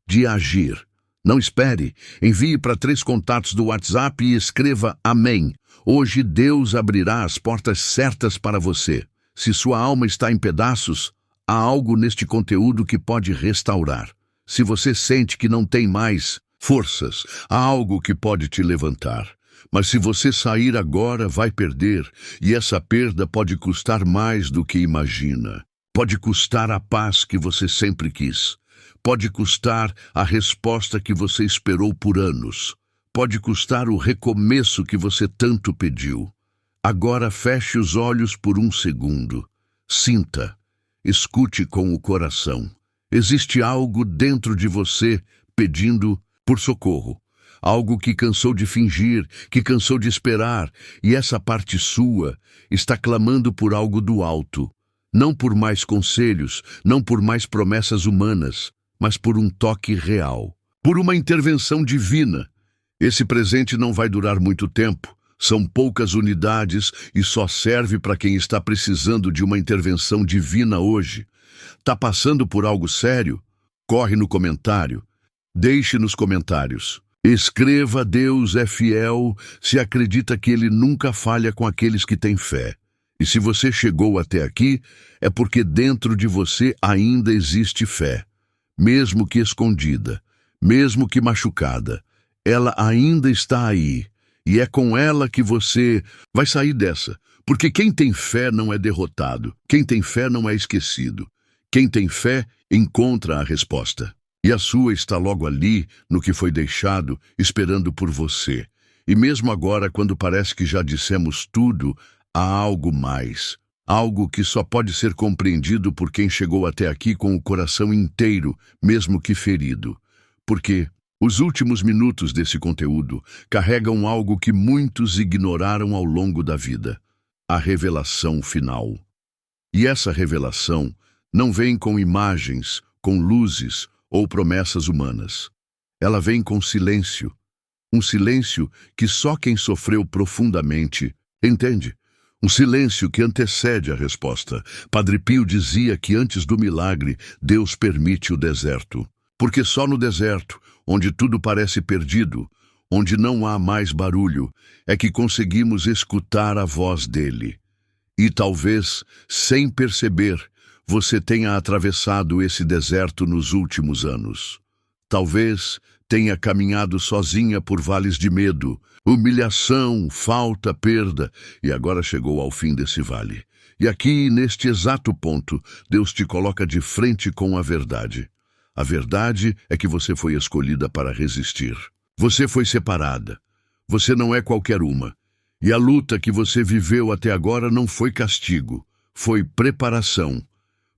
de agir. Não espere. Envie para 3 contatos do WhatsApp e escreva Amém. Hoje Deus abrirá as portas certas para você. Se sua alma está em pedaços, há algo neste conteúdo que pode restaurar. Se você sente que não tem mais forças, há algo que pode te levantar. Mas se você sair agora, vai perder, e essa perda pode custar mais do que imagina. Pode custar a paz que você sempre quis. Pode custar a resposta que você esperou por anos. Pode custar o recomeço que você tanto pediu. Agora feche os olhos por um segundo. Sinta. Escute com o coração. Existe algo dentro de você pedindo por socorro. Algo que cansou de fingir, que cansou de esperar, e essa parte sua está clamando por algo do alto. Não por mais conselhos, não por mais promessas humanas, mas por um toque real. Por uma intervenção divina. Esse presente não vai durar muito tempo. São poucas unidades e só serve para quem está precisando de uma intervenção divina hoje. Tá passando por algo sério? Corre no comentário. Deixe nos comentários. Escreva: Deus é fiel, se acredita que Ele nunca falha com aqueles que têm fé. E se você chegou até aqui, é porque dentro de você ainda existe fé. Mesmo que escondida, mesmo que machucada, ela ainda está aí. E é com ela que você vai sair dessa. Porque quem tem fé não é derrotado. Quem tem fé não é esquecido. Quem tem fé encontra a resposta. E a sua está logo ali, no que foi deixado, esperando por você. E mesmo agora, quando parece que já dissemos tudo, há algo mais. Algo que só pode ser compreendido por quem chegou até aqui com o coração inteiro, mesmo que ferido. Porque os últimos minutos desse conteúdo carregam algo que muitos ignoraram ao longo da vida: a revelação final. E essa revelação não vem com imagens, com luzes ou promessas humanas. Ela vem com silêncio. Um silêncio que só quem sofreu profundamente entende. Um silêncio que antecede a resposta. Padre Pio dizia que antes do milagre, Deus permite o deserto. Porque só no deserto, onde tudo parece perdido, onde não há mais barulho, é que conseguimos escutar a voz dele. E talvez, sem perceber, você tenha atravessado esse deserto nos últimos anos. Talvez tenha caminhado sozinha por vales de medo, humilhação, falta, perda, e agora chegou ao fim desse vale. E aqui, neste exato ponto, Deus te coloca de frente com a verdade. A verdade é que você foi escolhida para resistir. Você foi separada. Você não é qualquer uma. E a luta que você viveu até agora não foi castigo, foi preparação.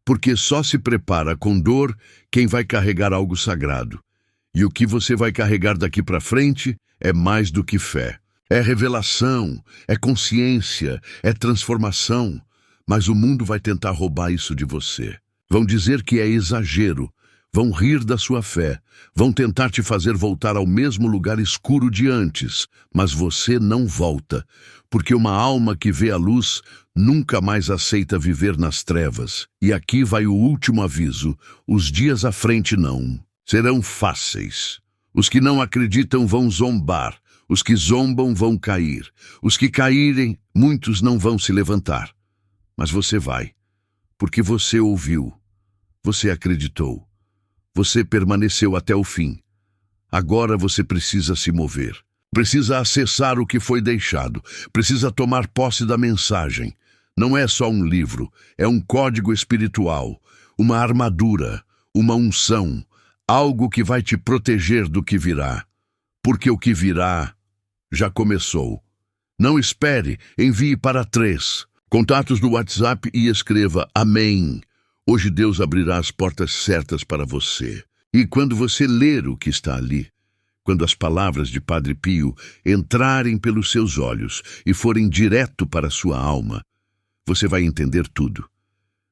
Porque só se prepara com dor quem vai carregar algo sagrado. E o que você vai carregar daqui para frente é mais do que fé. É revelação, é consciência, é transformação. Mas o mundo vai tentar roubar isso de você. Vão dizer que é exagero. Vão rir da sua fé. Vão tentar te fazer voltar ao mesmo lugar escuro de antes. Mas você não volta. Porque uma alma que vê a luz nunca mais aceita viver nas trevas. E aqui vai o último aviso: os dias à frente não serão fáceis. Os que não acreditam vão zombar. Os que zombam vão cair. Os que caírem, muitos não vão se levantar. Mas você vai. Porque você ouviu. Você acreditou. Você permaneceu até o fim. Agora você precisa se mover. Precisa acessar o que foi deixado. Precisa tomar posse da mensagem. Não é só um livro, é um código espiritual, uma armadura, uma unção, algo que vai te proteger do que virá. Porque o que virá já começou. Não espere, envie para 3 contatos do WhatsApp e escreva Amém. Hoje Deus abrirá as portas certas para você. E quando você ler o que está ali, Quando as palavras de Padre Pio entrarem pelos seus olhos e forem direto para a sua alma, você vai entender tudo.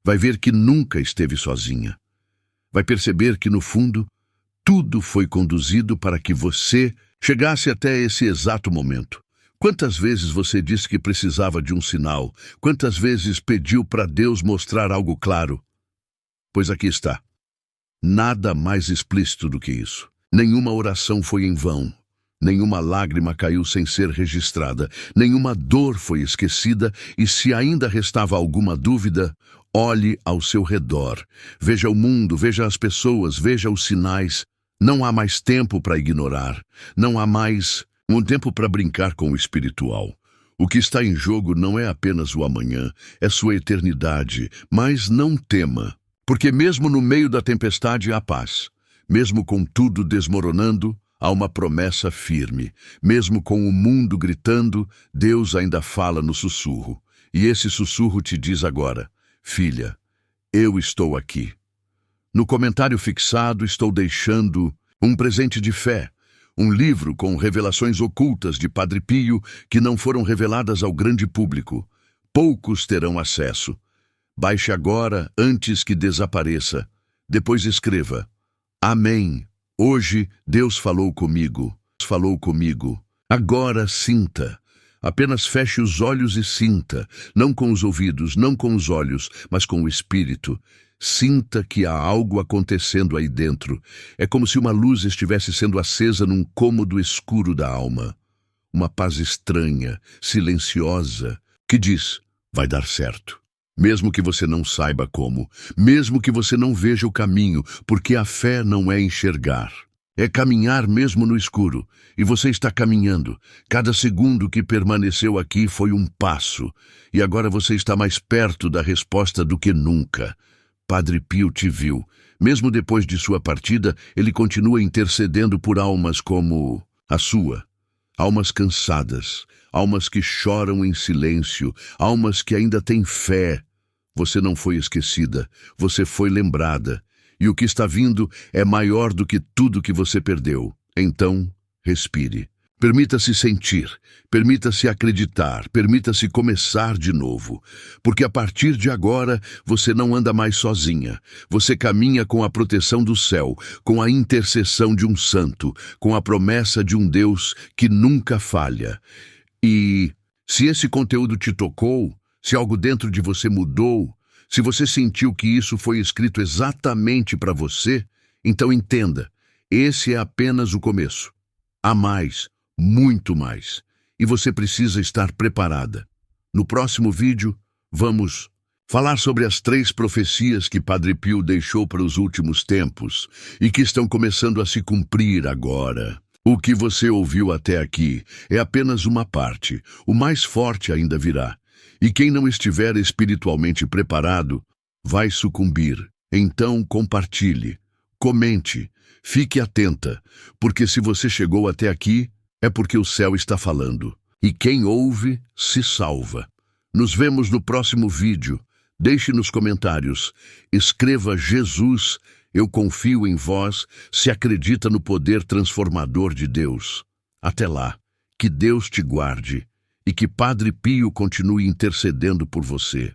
Vai ver que nunca esteve sozinha. Vai perceber que, no fundo, tudo foi conduzido para que você chegasse até esse exato momento. Quantas vezes você disse que precisava de um sinal? Quantas vezes pediu para Deus mostrar algo claro? Pois aqui está. Nada mais explícito do que isso. Nenhuma oração foi em vão. Nenhuma lágrima caiu sem ser registrada. Nenhuma dor foi esquecida. E se ainda restava alguma dúvida, olhe ao seu redor. Veja o mundo, veja as pessoas, veja os sinais. Não há mais tempo para ignorar. Não há mais um tempo para brincar com o espiritual. O que está em jogo não é apenas o amanhã, é sua eternidade. Mas não tema, porque mesmo no meio da tempestade há paz. Mesmo com tudo desmoronando, há uma promessa firme. Mesmo com o mundo gritando, Deus ainda fala no sussurro. E esse sussurro te diz agora: filha, eu estou aqui. No comentário fixado estou deixando um presente de fé. Um livro com revelações ocultas de Padre Pio que não foram reveladas ao grande público. Poucos terão acesso. Baixe agora antes que desapareça. Depois escreva: Amém. Hoje Deus falou comigo. Falou comigo. Agora sinta. Apenas feche os olhos e sinta. Não com os ouvidos, não com os olhos, mas com o espírito. Sinta que há algo acontecendo aí dentro. É como se uma luz estivesse sendo acesa num cômodo escuro da alma. Uma paz estranha, silenciosa, que diz: vai dar certo. Mesmo que você não saiba como, mesmo que você não veja o caminho, porque a fé não é enxergar. É caminhar mesmo no escuro. E você está caminhando. Cada segundo que permaneceu aqui foi um passo. E agora você está mais perto da resposta do que nunca. Padre Pio te viu. Mesmo depois de sua partida, ele continua intercedendo por almas como a sua. Almas cansadas, almas que choram em silêncio, almas que ainda têm fé. Você não foi esquecida, você foi lembrada. E o que está vindo é maior do que tudo que você perdeu. Então, respire. Permita-se sentir, permita-se acreditar, permita-se começar de novo. Porque a partir de agora, você não anda mais sozinha. Você caminha com a proteção do céu, com a intercessão de um santo, com a promessa de um Deus que nunca falha. E se esse conteúdo te tocou, se algo dentro de você mudou, se você sentiu que isso foi escrito exatamente para você, então entenda, esse é apenas o começo. Há mais. Muito mais. E você precisa estar preparada. No próximo vídeo, vamos falar sobre as 3 profecias que Padre Pio deixou para os últimos tempos e que estão começando a se cumprir agora. O que você ouviu até aqui é apenas uma parte. O mais forte ainda virá. E quem não estiver espiritualmente preparado vai sucumbir. Então compartilhe, comente, fique atenta, porque se você chegou até aqui, é porque o céu está falando. E quem ouve, se salva. Nos vemos no próximo vídeo. Deixe nos comentários. Escreva: Jesus, eu confio em vós, se acredita no poder transformador de Deus. Até lá, que Deus te guarde e que Padre Pio continue intercedendo por você.